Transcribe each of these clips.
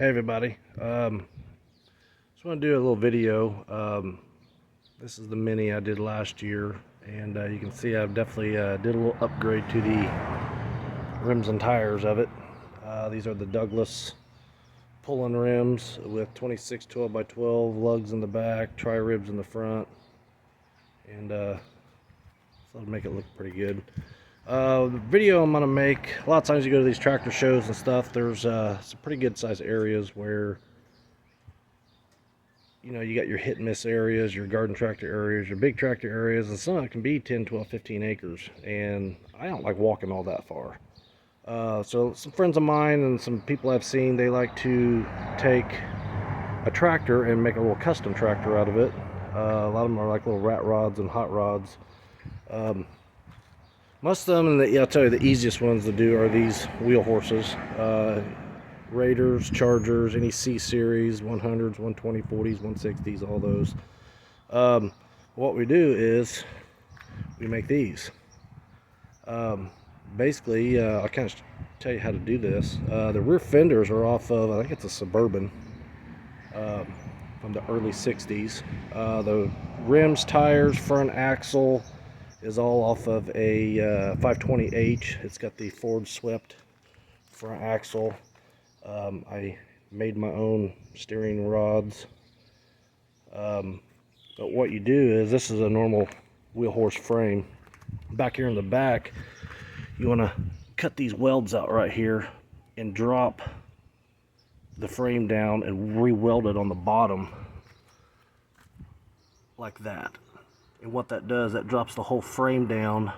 Hey everybody, just want to do a little video. This is the Mini I did last year, and you can see I've definitely did a little upgrade to the rims and tires of it. These are the Douglas pull-in rims with 26 12x12 lugs in the back, tri-ribs in the front, and so it'll make it look pretty good. The video I'm going to make, a lot of times you go to these tractor shows and stuff, there's some pretty good sized areas where, you know, you got your hit and miss areas, your garden tractor areas, your big tractor areas, and some of it can be 10, 12, 15 acres, and I don't like walking all that far. So some friends of mine and some people I've seen, they like to take a tractor and make a little custom tractor out of it. A lot of them are like little rat rods and hot rods. Most of them, and I'll tell you, the easiest ones to do are these wheel horses. Raiders, Chargers, any C-Series, 100s, 120, 40s, 160s, all those. What we do is we make these. Basically, I'll kind of tell you how to do this. The rear fenders are off of, I think it's a Suburban from the early 60s. The rims, tires, front axle is all off of a 520H. It's got the Ford swept front axle. I made my own steering rods. But what you do is, this is a normal wheel horse frame. Back here in the back, you want to cut these welds out right here and drop the frame down and re-weld it on the bottom like that. And what that does, that drops the whole frame down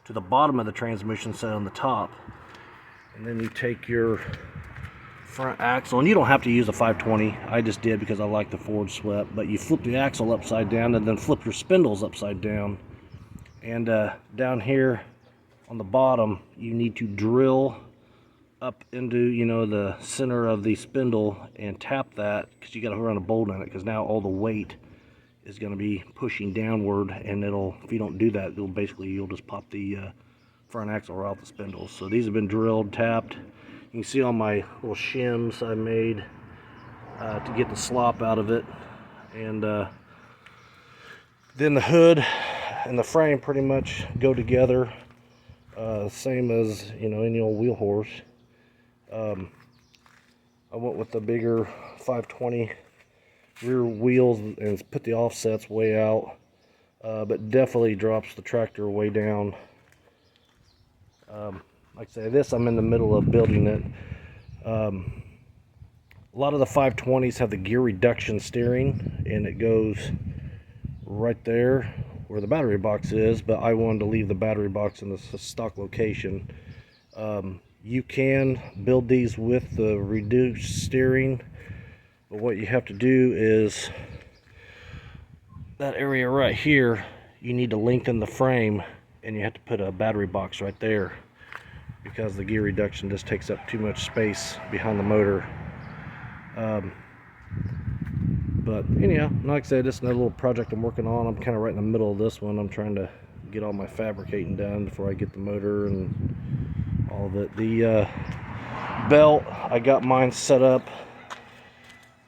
to the bottom of the transmission set on the top. And then you take your front axle, and you don't have to use a 520. I just did because I like the Ford swept. But you flip the axle upside down and then flip your spindles upside down. And down here on the bottom, you need to drill up into, you know, the center of the spindle and tap that, because you got to run a bolt in it, because now all the weight is going to be pushing downward, and it'll, if you don't do that, it'll basically, you'll just pop the front axle right off the spindles. So these have been drilled, tapped. You can see all my little shims I made to get the slop out of it. And then the hood and the frame pretty much go together, same as, you know, any old wheel horse. I went with the bigger 520 rear wheels and put the offsets way out, but definitely drops the tractor way down. Like I say, this, I'm in the middle of building it. A lot of the 520s have the gear reduction steering, and it goes right there where the battery box is, but I wanted to leave the battery box in the stock location. You can build these with the reduced steering, but what you have to do is, that area right here, you need to lengthen the frame, and you have to put a battery box right there, because the gear reduction just takes up too much space behind the motor. But anyhow, like I said, this is another little project I'm working on. I'm kind of right in the middle of this one. I'm trying to get all my fabricating done before I get the motor and all of it. The belt, I got mine set up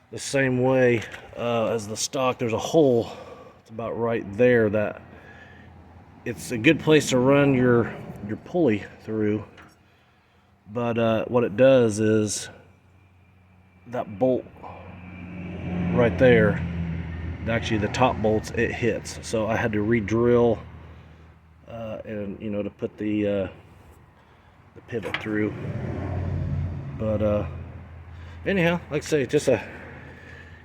the same way as the stock. There's a hole, it's about right there, that it's a good place to run your pulley through. But what it does is, that bolt right there, actually the top bolts, it hits. So I had to re-drill and, you know, to put the pivot through. But anyhow, like I say, just a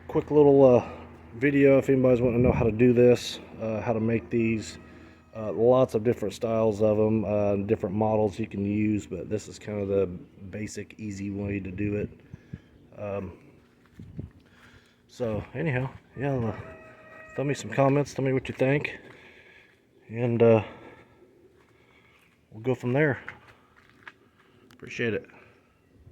quick little video if anybody's wanting to know how to do this, how to make these. Lots of different styles of them, different models you can use, but this is kind of the basic, easy way to do it. So anyhow, yeah, throw me some comments, tell me what you think, and we'll go from there. Appreciate it.